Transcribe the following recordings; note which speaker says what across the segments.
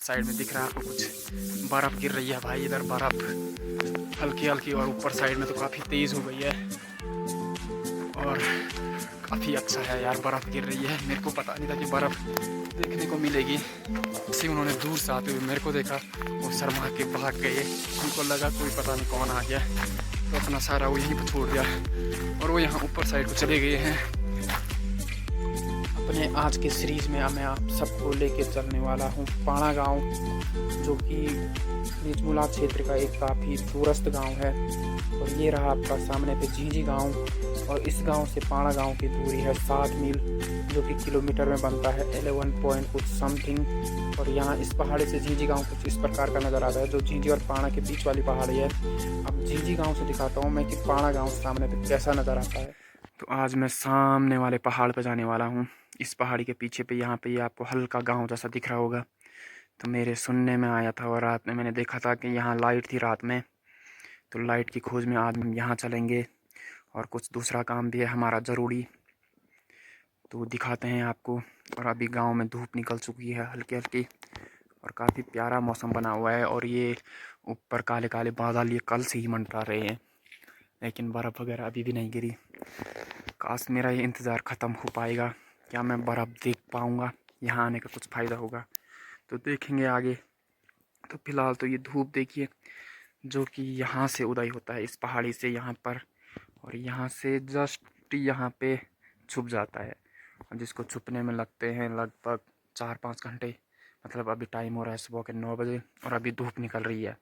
Speaker 1: Side में दिख रहा है आपको कुछ बर्फ़ गिर रही है भाई। इधर बर्फ़ हल्की हल्की और ऊपर साइड में तो काफ़ी तेज़ हो गई है और काफ़ी अच्छा है यार। बर्फ़ गिर रही है, मेरे को पता नहीं था कि बर्फ़ देखने को मिलेगी। इसी उन्होंने दूर से आते हुए मेरे को देखा, वो शर्मा के भाग गए। उनको लगा कोई पता नहीं कौन आ गया, तो अपना सारा वो यहीं पर छोड़ दिया और वो यहाँ ऊपर साइड को चले गए हैं। अपने आज के सीरीज़ में मैं आप सबको लेके चलने वाला हूँ पाणा गांव, जो कि निजमुला क्षेत्र का एक काफ़ी दूरस्थ गांव है। और ये रहा आपका सामने पे झींझी गांव, और इस गांव से पाणा गांव की दूरी है 7 मील, जो कि किलोमीटर में बनता है 11 पॉइंट कुछ समथिंग। और यहाँ इस पहाड़ी से झींझी गांव कुछ इस प्रकार का नज़र आता है, जो झींझी और पाणा के बीच वाली पहाड़ी है। अब झींझी गांव से दिखाता हूँ मैं कि पाणा गांव सामने पे कैसा नज़र आता है। तो आज मैं सामने वाले पहाड़ पर जाने वाला हूँ। इस पहाड़ी के पीछे पे यहाँ पे आपको हल्का गांव जैसा दिख रहा होगा। तो मेरे सुनने में आया था और रात में मैंने देखा था कि यहाँ लाइट थी रात में, तो लाइट की खोज में आज हम यहाँ चलेंगे और कुछ दूसरा काम भी है हमारा ज़रूरी, तो दिखाते हैं आपको। और अभी गांव में धूप निकल चुकी है हल्की हल्की और काफ़ी प्यारा मौसम बना हुआ है। और ये ऊपर काले काले बादल ये कल से ही मंडरा रहे हैं, लेकिन बर्फ़ वगैरह अभी भी नहीं गिरी। काश मेरा ये इंतज़ार ख़त्म हो पाएगा, क्या मैं बर्फ़ देख पाऊँगा, यहाँ आने का कुछ फ़ायदा होगा तो देखेंगे आगे। तो फ़िलहाल तो ये धूप देखिए, जो कि यहाँ से उदय होता है इस पहाड़ी से यहाँ पर, और यहाँ से जस्ट यहाँ पे छुप जाता है। और जिसको छुपने में लगते हैं लगभग 4-5 घंटे। मतलब अभी टाइम हो रहा है सुबह के 9 बजे और अभी धूप निकल रही है,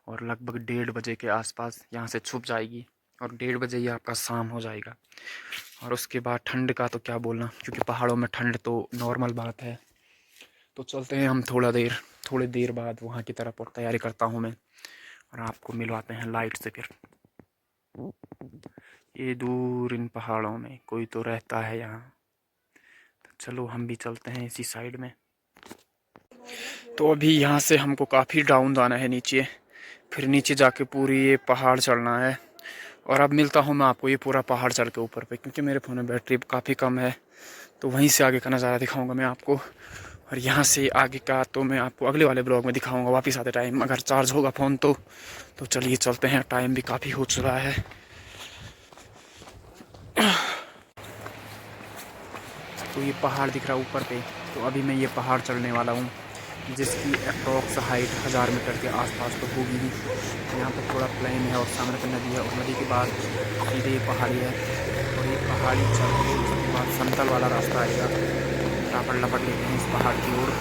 Speaker 1: और लगभग 1:30 बजे के आसपास यहाँ से छुप जाएगी और 1:30 बजे ही आपका शाम हो जाएगा। और उसके बाद ठंड का तो क्या बोलना, क्योंकि पहाड़ों में ठंड तो नॉर्मल बात है। तो चलते हैं हम थोड़ी देर बाद वहाँ की तरफ, और तैयारी करता हूँ मैं और आपको मिलवाते हैं लाइट से। फिर ये दूर इन पहाड़ों में कोई तो रहता है यहाँ, तो चलो हम भी चलते हैं इसी साइड में। तो अभी यहाँ से हमको काफ़ी डाउन जाना है नीचे, फिर नीचे जाके पूरी ये पहाड़ चढ़ना है। और अब मिलता हूँ मैं आपको ये पूरा पहाड़ चढ़ के ऊपर पे, क्योंकि मेरे फ़ोन में बैटरी काफ़ी कम है, तो वहीं से आगे का नज़ारा दिखाऊंगा मैं आपको। और यहाँ से आगे का तो मैं आपको अगले वाले ब्लॉग में दिखाऊंगा वापस आते टाइम, अगर चार्ज होगा फ़ोन तो चलिए चलते हैं, टाइम भी काफ़ी हो चुका है। तो ये पहाड़ दिख रहा है ऊपर पे, तो अभी मैं ये पहाड़ चढ़ने वाला हूँ, जिसकी अप्रॉक्स हाइट 1000 मीटर के आसपास तो होगी ही। यहाँ पर थोड़ा प्लेन है और सामने पर नदी है, और नदी के बाद सीधे ये पहाड़ी है। और ये पहाड़ी चढ़ के उसके बाद समतल वाला रास्ता आएगा, टापड़ लपट लेते हैं इस पहाड़ की ओर,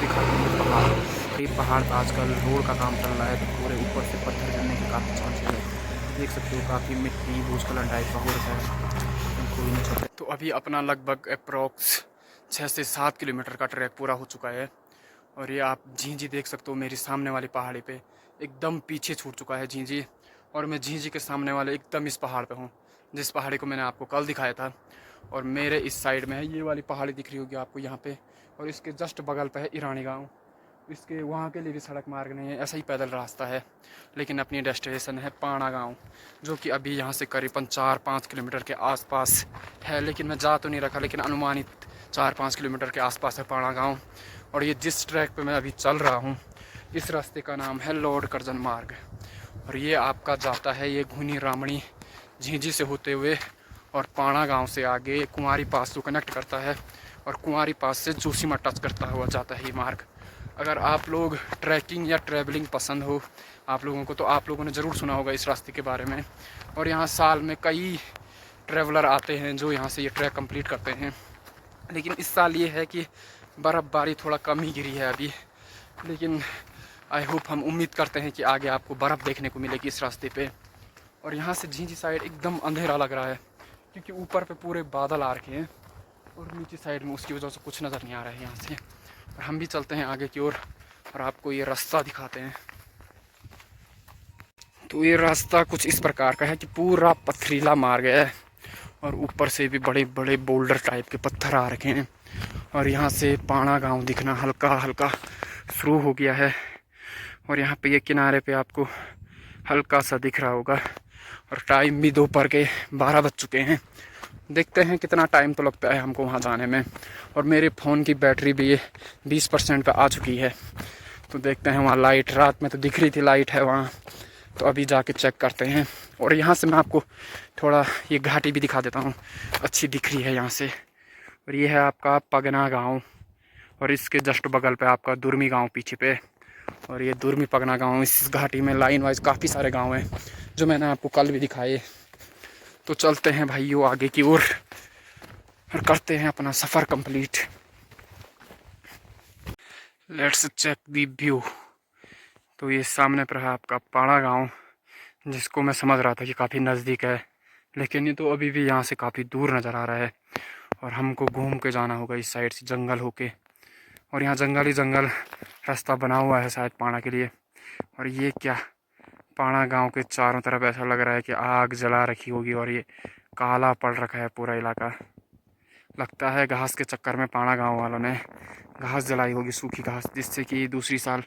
Speaker 1: दिखाते हैं पहाड़। और ये पहाड़ आजकल रोड का काम चल रहा है, तो पूरे ऊपर से पत्थर गिरने के काफ़ी चांसेस है। देख सकते हो काफ़ी मिट्टी भूस्खलन टाइप का हो रखा है, कोई नहीं चलता। तो अभी अपना लगभग अप्रॉक्स 6 से 7 किलोमीटर का ट्रैक पूरा हो चुका है। और ये आप झींझी देख सकते हो मेरी सामने वाली पहाड़ी पे, एकदम पीछे छूट चुका है झींझी। और मैं झींझी के सामने वाले एकदम इस पहाड़ पे हूँ, जिस पहाड़ी को मैंने आपको कल दिखाया था। और मेरे इस साइड में है ये वाली पहाड़ी दिख रही होगी आपको यहाँ पे, और इसके जस्ट बगल पे है ईरानी गाँव। इसके वहाँ के लिए भी सड़क मार्ग नहीं है, ऐसा ही पैदल रास्ता है, लेकिन अपनी डेस्टिनेशन है पाणा गाँव, जो कि अभी यहाँ से करीबन 4-5 किलोमीटर के आसपास है। लेकिन मैं जा तो नहीं रखा, लेकिन अनुमानित 4-5 किलोमीटर के आसपास है पाणा गाँव। और ये जिस ट्रैक पे मैं अभी चल रहा हूँ, इस रास्ते का नाम है लॉर्ड कर्जन मार्ग। और ये आपका जाता है ये घुनी रामणी झींझी से होते हुए और पाणा गांव से आगे कुंवारी पास को कनेक्ट करता है, और कुंवारी पास से जोशीमा टच करता हुआ जाता है ये मार्ग। अगर आप लोग ट्रैकिंग या ट्रैवलिंग पसंद हो आप लोगों को, तो आप लोगों ने ज़रूर सुना होगा इस रास्ते के बारे में। और यहाँ साल में कई ट्रैवलर आते हैं जो यहाँ से ये ट्रैक कंप्लीट करते हैं। लेकिन इस साल ये है कि बर्फ़बारी थोड़ा कम ही गिरी है अभी, लेकिन आई होप, हम उम्मीद करते हैं कि आगे आपको बर्फ़ देखने को मिलेगी इस रास्ते पे। और यहाँ से झींझी साइड एकदम अंधेरा लग रहा है, क्योंकि ऊपर पे पूरे बादल आ रखे हैं और नीचे साइड में उसकी वजह से कुछ नज़र नहीं आ रहा है यहाँ से। और हम भी चलते हैं आगे की ओर और आपको ये रास्ता दिखाते हैं। तो ये रास्ता कुछ इस प्रकार का है कि पूरा पथरीला मार्ग है, और ऊपर से भी बड़े बड़े बोल्डर टाइप के पत्थर आ रखे हैं। और यहाँ से पाणा गांव दिखना हल्का हल्का शुरू हो गया है, और यहाँ पे ये किनारे पे आपको हल्का सा दिख रहा होगा। और टाइम भी दोपहर के 12 बज चुके हैं। देखते हैं कितना टाइम तो लगता है हमको वहाँ जाने में। और मेरे फ़ोन की बैटरी भी 20% पे आ चुकी है, तो देखते हैं वहाँ लाइट, रात में तो दिख रही थी लाइट है वहाँ, तो अभी जाके चेक करते हैं। और यहाँ से मैं आपको थोड़ा ये घाटी भी दिखा देता हूँ, अच्छी दिख रही है यहाँ से। और ये है आपका पगना गाँव, और इसके जस्ट बगल पे आपका दुर्मी गाँव पीछे पे। और ये दुर्मी पगना गाँव, इस घाटी में लाइन वाइज काफ़ी सारे गाँव हैं जो मैंने आपको कल भी दिखाए। तो चलते हैं भाइयों आगे की ओर और करते हैं अपना सफ़र complete. Let's check the view. तो ये सामने पर है आपका पाड़ा गांव, जिसको मैं समझ रहा था कि काफ़ी नज़दीक है, लेकिन ये तो अभी भी यहाँ से काफ़ी दूर नज़र आ रहा है। और हमको घूम के जाना होगा इस साइड से, जंगल होके। और यहाँ जंगल ही जंगल रास्ता बना हुआ है शायद पाड़ा के लिए। और ये क्या, पाड़ा गांव के चारों तरफ ऐसा लग रहा है कि आग जला रखी होगी, और ये काला पड़ रखा है पूरा इलाका। लगता है घास के चक्कर में पाड़ा गांव वालों ने घास जलाई होगी, सूखी घास, जिससे कि दूसरी साल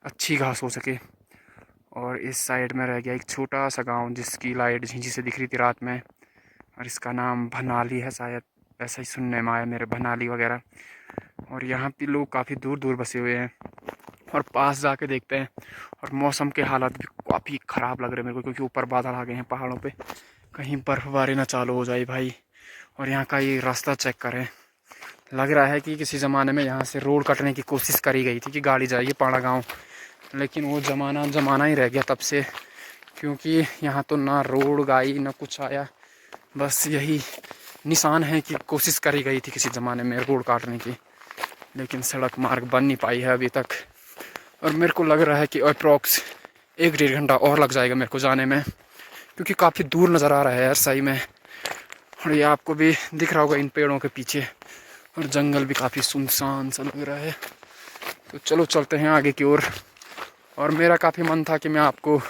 Speaker 1: अच्छी घास हो सके। और इस साइड में रह गया एक छोटा सा गांव जिसकी लाइट झींझी से दिख रही थी रात में, और इसका नाम भनाली है शायद, ऐसा ही सुनने में आया मेरे, भनाली वगैरह। और यहाँ पे लोग काफ़ी दूर दूर बसे हुए हैं। और पास जाके देखते हैं, और मौसम के हालात भी काफ़ी ख़राब लग रहे हैं मेरे को, क्योंकि ऊपर बादल आ गए हैं पहाड़ों पे, कहीं बर्फ़बारी ना चालू हो जाए भाई। और यहाँ का ये रास्ता चेक करें, लग रहा है कि किसी ज़माने में यहाँ से रोड कटने की कोशिश करी गई थी कि गाड़ी जाएगी पाड़ा गांव, लेकिन वो ज़माना ही रह गया तब से। क्योंकि यहाँ तो ना रोड गई ना कुछ आया, बस यही निशान है कि कोशिश करी गई थी किसी ज़माने में रोड काटने की, लेकिन सड़क मार्ग बन नहीं पाई है अभी तक। और मेरे को लग रहा है कि अप्रॉक्स 1-1.5 घंटा और लग जाएगा मेरे को जाने में, क्योंकि काफ़ी दूर नज़र आ रहा है यार सही में। और ये आपको भी दिख रहा होगा इन पेड़ों के पीछे, और जंगल भी काफ़ी सुनसान सा लग रहा है। तो चलो चलते हैं आगे की ओर। और मेरा काफ़ी मन था कि मैं आपको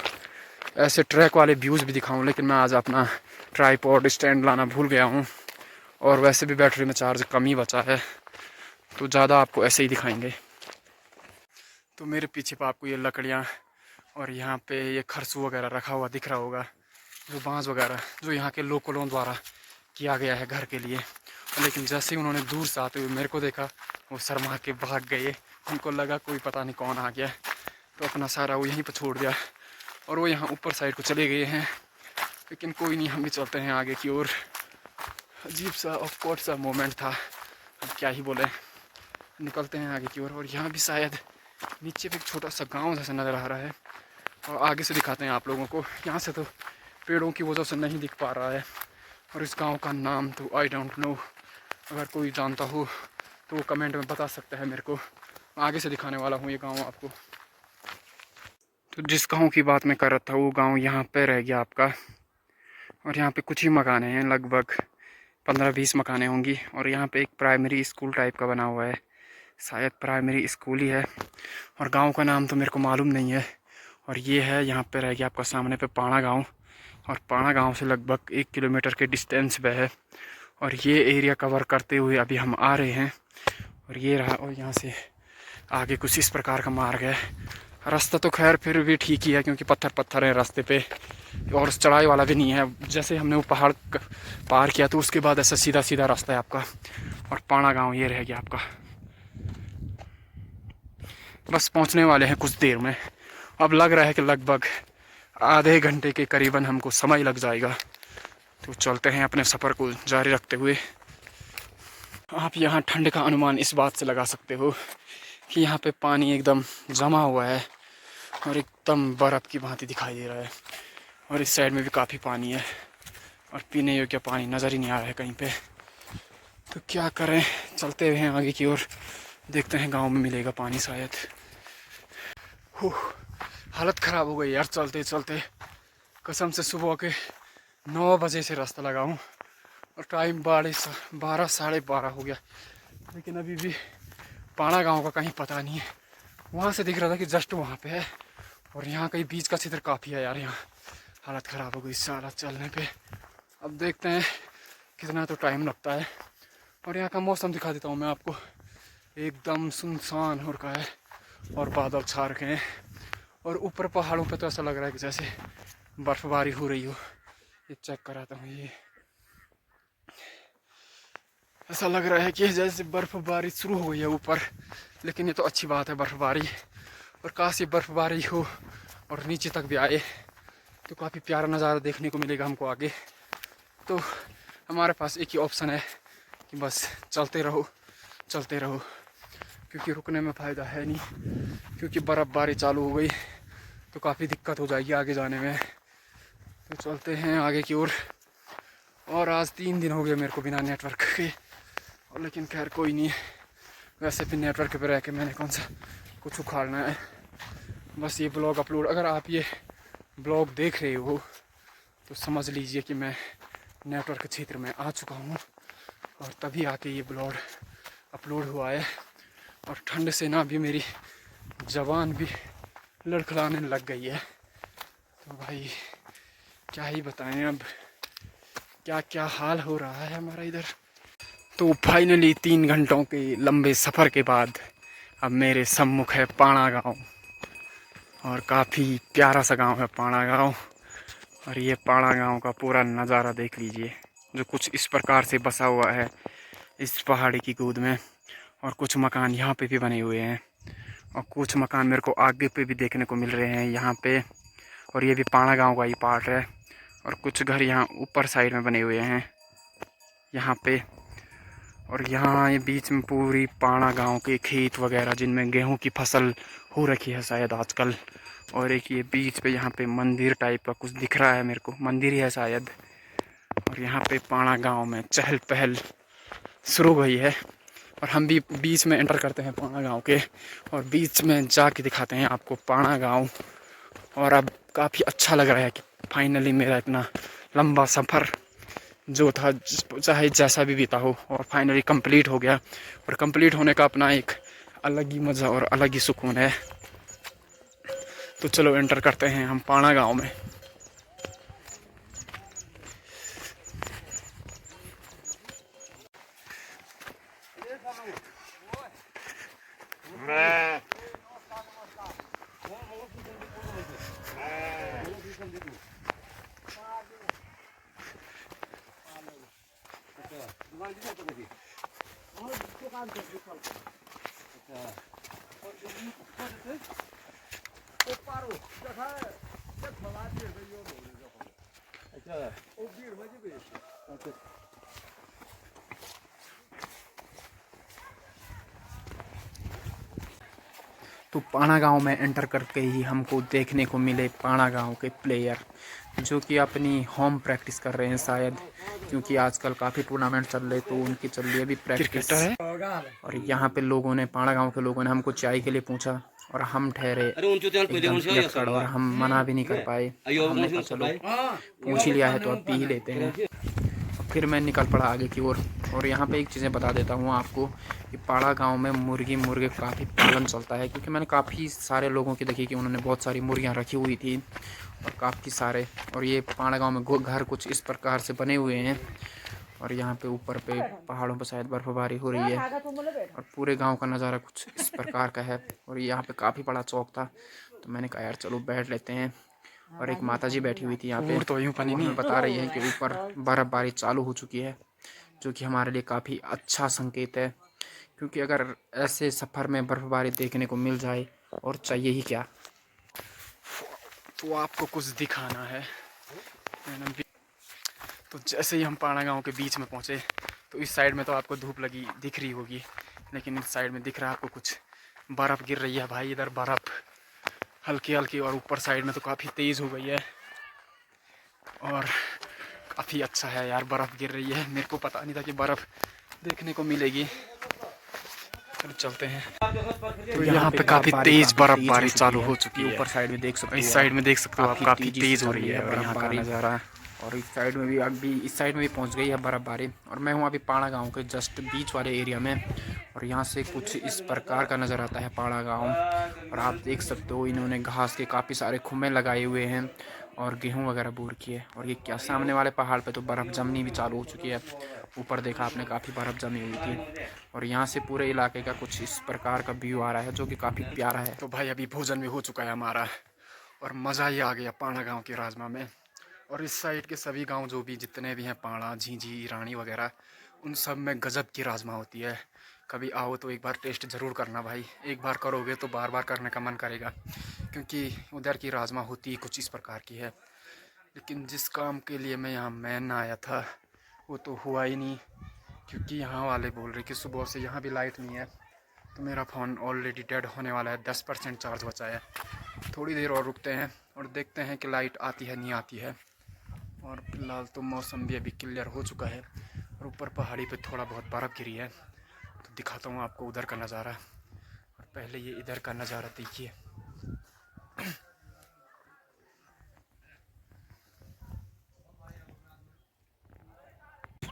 Speaker 1: ऐसे ट्रैक वाले व्यूज़ भी दिखाऊं, लेकिन मैं आज अपना ट्राईपॉड स्टैंड लाना भूल गया हूं, और वैसे भी बैटरी में चार्ज कम ही बचा है, तो ज़्यादा आपको ऐसे ही दिखाएंगे। तो मेरे पीछे पर आपको ये लकड़ियाँ और यहाँ पे ये खरसू वगैरह रखा हुआ दिख रहा होगा, जो बाँस वगैरह जो यहाँ के लोकलों द्वारा किया गया है घर के लिए। लेकिन जैसे ही उन्होंने दूर से आते हुए मेरे को देखा, वो शर्मा के भाग गए। उनको लगा कोई पता नहीं कौन आ गया, तो अपना सारा वो यहीं पर छोड़ दिया, और वो यहाँ ऊपर साइड को चले गए हैं। लेकिन कोई नहीं, हम भी चलते हैं आगे की ओर। अजीब सा ऑकवर्ड सा मोमेंट था, अब क्या ही बोले। निकलते हैं आगे की ओर। और यहाँ भी शायद नीचे भी एक छोटा सा गाँव जैसा नज़र आ रहा है, और आगे से दिखाते हैं आप लोगों को। यहाँ से तो पेड़ों की वजह से नहीं दिख पा रहा है, और इस गांव का नाम तो आई डोंट नो। अगर कोई जानता हो तो वो कमेंट में बता सकता है मेरे को। आगे से दिखाने वाला हूँ ये गांव आपको। तो जिस गांव की बात मैं कर रहा था, वो गांव यहाँ पे रह गया आपका। और यहाँ पे कुछ ही मकाने हैं, लगभग 15-20 मकाने होंगी। और यहाँ पे एक प्राइमरी स्कूल टाइप का बना हुआ है, शायद प्राइमरी स्कूल ही है। और गाँव का नाम तो मेरे को मालूम नहीं है। और ये है यहाँ पे रह गया आपका सामने पे पाड़ा गाँव, और पाड़ा गांव से लगभग 1 किलोमीटर के डिस्टेंस पे है। और ये एरिया कवर करते हुए अभी हम आ रहे हैं। और ये रहा, और यहाँ से आगे कुछ इस प्रकार का मार्ग है। रास्ता तो खैर फिर भी ठीक ही है, क्योंकि पत्थर पत्थर है रास्ते पे, और चढ़ाई वाला भी नहीं है। जैसे हमने वो पहाड़ पार किया तो उसके बाद ऐसा सीधा सीधा रास्ता है आपका। और पाड़ा गाँव ये रह गया आपका, बस पहुँचने वाले हैं कुछ देर में। अब लग रहा है कि लगभग आधे घंटे के करीबन हमको समय लग जाएगा। तो चलते हैं अपने सफ़र को जारी रखते हुए। आप यहाँ ठंड का अनुमान इस बात से लगा सकते हो कि यहाँ पे पानी एकदम जमा हुआ है, और एकदम बर्फ़ की भांति दिखाई दे रहा है। और इस साइड में भी काफ़ी पानी है, और पीने योग्य पानी नज़र ही नहीं आ रहा है कहीं पे। तो क्या करें, चलते हुए हैं आगे की ओर, देखते हैं गाँव में मिलेगा पानी शायद। हालत ख़राब हो गई यार चलते चलते, कसम से। सुबह के 9 बजे से रास्ता लगाऊं, और टाइम 12 साढ़े 12 हो गया, लेकिन अभी भी पाड़ा गांव का कहीं पता नहीं है। वहाँ से दिख रहा था कि जस्ट वहाँ पे है, और यहाँ कहीं बीच का चित्र काफ़ी है यार। यहाँ हालत ख़राब हो गई सारा चलने पे। अब देखते हैं कितना तो टाइम लगता है। और यहाँ का मौसम दिखा देता हूँ मैं आपको, एकदम सुनसान हो रखा है, और बादल छा रखे हैं। और ऊपर पहाड़ों पे तो ऐसा लग रहा है कि जैसे बर्फबारी हो रही हो। ये चेक कराता हूँ, ये ऐसा लग रहा है कि जैसे बर्फबारी शुरू हो गई है ऊपर। लेकिन ये तो अच्छी बात है बर्फबारी, और काफ़ी बर्फबारी हो और नीचे तक भी आए तो काफ़ी प्यारा नज़ारा देखने को मिलेगा हमको आगे। तो हमारे पास एक ही ऑप्शन है कि बस चलते रहो, क्योंकि रुकने में फ़ायदा है नहीं, क्योंकि बर्फ़बारी चालू हो गई तो काफ़ी दिक्कत हो जाएगी आगे जाने में। तो चलते हैं आगे की ओर। और आज 3 दिन हो गए मेरे को बिना नेटवर्क के, और लेकिन खैर कोई नहीं, वैसे भी नेटवर्क पे रह के मैंने कौन सा कुछ उखाड़ना है। बस ये ब्लॉग अपलोड, अगर आप ये ब्लॉग देख रहे हो तो समझ लीजिए कि मैं नेटवर्क क्षेत्र में आ चुका हूँ और तभी आके ये ब्लॉग अपलोड हुआ है। और ठंड से ना भी मेरी ज़बान भी लड़खड़ाने लग गई है। तो भाई क्या ही बताएं, अब क्या क्या हाल हो रहा है हमारा इधर। तो फाइनली 3 घंटों के लंबे सफ़र के बाद अब मेरे सम्मुख है पाणा गांव, और काफ़ी प्यारा सा गांव है पाणा गांव। और ये पाणा गांव का पूरा नज़ारा देख लीजिए, जो कुछ इस प्रकार से बसा हुआ है इस पहाड़ी की गोद में। और कुछ मकान यहाँ पे भी बने हुए हैं, और कुछ मकान मेरे को आगे पे भी देखने को मिल रहे हैं यहाँ पे। और ये भी पाणा गांव का ही पार्ट है। और कुछ घर यहाँ ऊपर साइड में बने हुए हैं यहाँ पे। और यहाँ ये बीच में पूरी पाणा गांव के खेत वगैरह जिनमें गेहूं की फसल हो रखी है शायद आजकल। और एक ये बीच पे यहाँ पे मंदिर टाइप का कुछ दिख रहा है मेरे को, मंदिर ही है शायद। और यहाँ पे पाणा गांव में चहल पहल शुरू हुई है, और हम भी बीच में एंटर करते हैं पाणा गांव के, और बीच में जाके दिखाते हैं आपको पाणा गांव। और अब काफ़ी अच्छा लग रहा है कि फाइनली मेरा इतना लंबा सफ़र जो था, चाहे जैसा भी बीता हो, और फाइनली कंप्लीट हो गया। और कंप्लीट होने का अपना एक अलग ही मज़ा और अलग ही सुकून है। तो चलो एंटर करते हैं हम पाणा गांव में। तो पाणा गांव में एंटर करके ही हमको देखने को मिले पाणा गांव के प्लेयर, जो कि अपनी होम प्रैक्टिस कर रहे हैं शायद, क्योंकि आजकल काफ़ी टूर्नामेंट चल रहे तो उनकी चल रही है अभी प्रैक्टिस है। और यहाँ पे लोगों ने, पाणा गांव के लोगों ने हमको चाय के लिए पूछा, और हम ठहरे एकदम पियक्कड़, और हम मना भी नहीं कर पाए। हमने कहा चलो पूछ ही लिया है तो अब पी ही लेते हैं। फिर मैं निकल पड़ा आगे की ओर। और यहाँ पे एक चीज़ें बता देता हूँ आपको कि पाड़ा गांव में मुर्गे काफ़ी पालन चलता है, क्योंकि मैंने काफ़ी सारे लोगों की देखी कि उन्होंने बहुत सारी मुर्गियाँ रखी हुई थी, और काफ़ी सारे। और ये पाड़ा गांव में घर कुछ इस प्रकार से बने हुए हैं, और यहाँ पे ऊपर पे पहाड़ों पर शायद बर्फबारी हो रही है, और पूरे गांव का नज़ारा कुछ इस प्रकार का है। और यहाँ पे काफ़ी बड़ा चौक था, तो मैंने कहा यार चलो बैठ लेते हैं। और एक माताजी बैठी हुई थी यहाँ पे, तो यूँ पानी में बता रही है कि ऊपर बर्फबारी चालू हो चुकी है, जो कि हमारे लिए काफ़ी अच्छा संकेत है, क्योंकि अगर ऐसे सफ़र में बर्फबारी देखने को मिल जाए और चाहिए ही क्या। तो आपको कुछ दिखाना है। तो जैसे ही हम पाणा गांव के बीच में पहुँचे, तो इस साइड में तो आपको धूप लगी दिख रही होगी, लेकिन इस साइड में दिख रहा है आपको कुछ बर्फ़ गिर रही है भाई। इधर बर्फ़ हल्की हल्की, और ऊपर साइड में तो काफ़ी तेज़ हो गई है, और काफ़ी अच्छा है यार, बर्फ़ गिर रही है। मेरे को पता नहीं था कि बर्फ़ देखने को मिलेगी। चलो चलते हैं। तो यहाँ पे काफ़ी तेज़ बर्फबारी चालू हो चुकी है। ऊपर साइड में देख सकते हो, इस साइड में देख सकते हो आप, काफ़ी तेज़ हो रही है बर्फबारी नज़ारा। और इस साइड में भी अभी इस साइड में भी पहुँच गई है बर्फबारी। और मैं हूँ अभी पाणा गांव के जस्ट बीच वाले एरिया में, और यहाँ से कुछ इस प्रकार का नज़र आता है पाणा गांव। और आप देख सकते हो इन्होंने घास के काफ़ी सारे खुम्बे लगाए हुए हैं, और गेहूं वगैरह बूर की है। और ये क्या, सामने वाले पहाड़ पे तो बर्फ़ जमनी भी चालू हो चुकी है। ऊपर देखा आपने, काफ़ी बर्फ़ जमी हुई थी। और यहाँ से पूरे इलाके का कुछ इस प्रकार का व्यू आ रहा है, जो कि काफ़ी प्यारा है। तो भाई अभी भोजन भी हो चुका है हमारा, और मज़ा ही आ गया पाणा गांव के राजमा में। और इस साइड के सभी गांव जो भी जितने भी हैं, पाणा, झींझी, रानी वगैरह, उन सब में गजब की राजमा होती है। कभी आओ तो एक बार टेस्ट ज़रूर करना भाई। एक बार करोगे तो बार बार करने का मन करेगा, क्योंकि उधर की राजमा होती कुछ इस प्रकार की है। लेकिन जिस काम के लिए मैं यहाँ मैन आया था वो तो हुआ ही नहीं, क्योंकि यहाँ वाले बोल रहे कि सुबह से यहाँ भी लाइट नहीं है। तो मेरा फ़ोन ऑलरेडी डेड होने वाला है, 10% चार्ज बचा है। थोड़ी देर और रुकते हैं और देखते हैं कि लाइट आती है नहीं आती है। और फिलहाल तो मौसम भी अभी क्लियर हो चुका है और ऊपर पहाड़ी पे थोड़ा बहुत बर्फ़ गिरी है। तो दिखाता हूँ आपको उधर का नज़ारा। और पहले ये इधर का नज़ारा देखिए।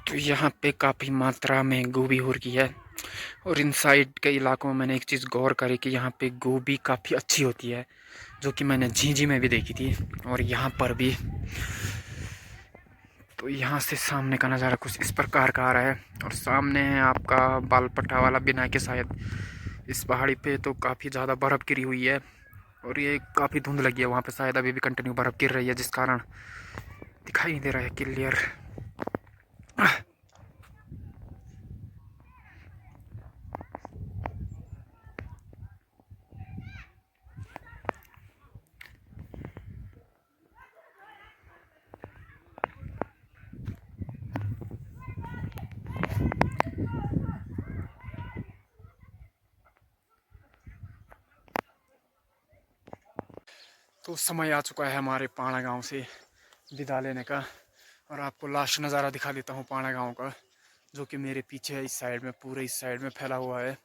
Speaker 1: तो यहाँ पे काफ़ी मात्रा में गोभी हो रही है। और इन साइड के इलाकों में मैंने एक चीज़ गौर करी कि यहाँ पे गोभी काफ़ी अच्छी होती है, जो कि मैंने झींझी में भी देखी थी और यहाँ पर भी। तो यहाँ से सामने का नज़ारा कुछ इस प्रकार का आ रहा है। और सामने है आपका बालपट्टा वाला बिना के शायद इस पहाड़ी पे तो काफ़ी ज़्यादा बर्फ़ गिरी हुई है और ये काफ़ी धुंध लगी है वहाँ पे, शायद अभी भी कंटिन्यू बर्फ़ गिर रही है जिस कारण दिखाई नहीं दे रहा है क्लियर। तो समय आ चुका है हमारे पाणा गांव से विदा लेने का और आपको लास्ट नज़ारा दिखा देता हूँ पाणा गांव का, जो कि मेरे पीछे है। इस साइड में पूरे इस साइड में फैला हुआ है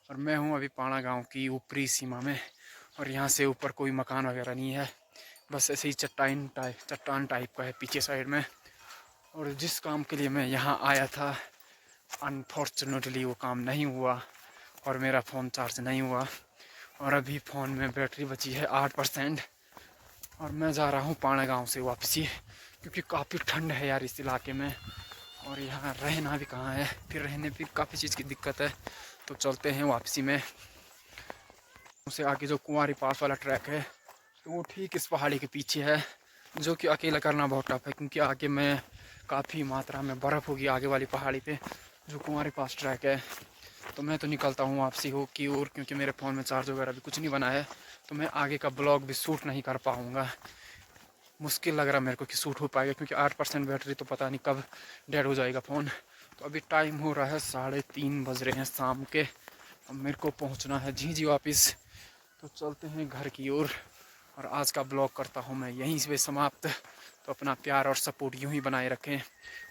Speaker 1: और मैं हूँ अभी पाणा गांव की ऊपरी सीमा में। और यहाँ से ऊपर कोई मकान वगैरह नहीं है, बस ऐसे ही चट्टान टाइप का है पीछे साइड में। और जिस काम के लिए मैं यहाँ आया था अनफॉर्चुनेटली वो काम नहीं हुआ और मेरा फ़ोन चार्ज नहीं हुआ और अभी फ़ोन में बैटरी बची है 8%। और मैं जा रहा हूँ पाणा गांव से वापसी, क्योंकि काफ़ी ठंड है यार इस इलाके में और यहाँ रहना भी कहाँ है, फिर रहने भी काफ़ी चीज़ की दिक्कत है। तो चलते हैं वापसी में। उसे आगे जो कुंवारी पास वाला ट्रैक है तो वो ठीक इस पहाड़ी के पीछे है, जो कि अकेला करना बहुत टफ है, क्योंकि आगे में काफ़ी मात्रा में बर्फ़ होगी आगे वाली पहाड़ी पे जो कुंवारी पास ट्रैक है। तो मैं तो निकलता हूँ वापसी हो की ओर, क्योंकि मेरे फ़ोन में चार्ज वगैरह भी कुछ नहीं बना है, तो मैं आगे का ब्लॉग भी शूट नहीं कर पाऊँगा। मुश्किल लग रहा मेरे को कि शूट हो पाएगा, क्योंकि 8% बैटरी तो पता नहीं कब डेड हो जाएगा फ़ोन। तो अभी टाइम हो रहा है 3:30 बज रहे हैं शाम के। अब मेरे को पहुँचना है झींझी वापस। तो चलते हैं घर की ओर और आज का ब्लॉग करता हूँ मैं यहीं से समाप्त। तो अपना प्यार और सपोर्ट यूँ ही बनाए रखें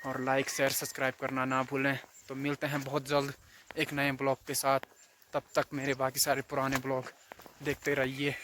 Speaker 1: और लाइक शेयर सब्सक्राइब करना ना भूलें। तो मिलते हैं बहुत जल्द एक नए ब्लॉग के साथ। तब तक मेरे बाकी सारे पुराने ब्लॉग देखते रहिए।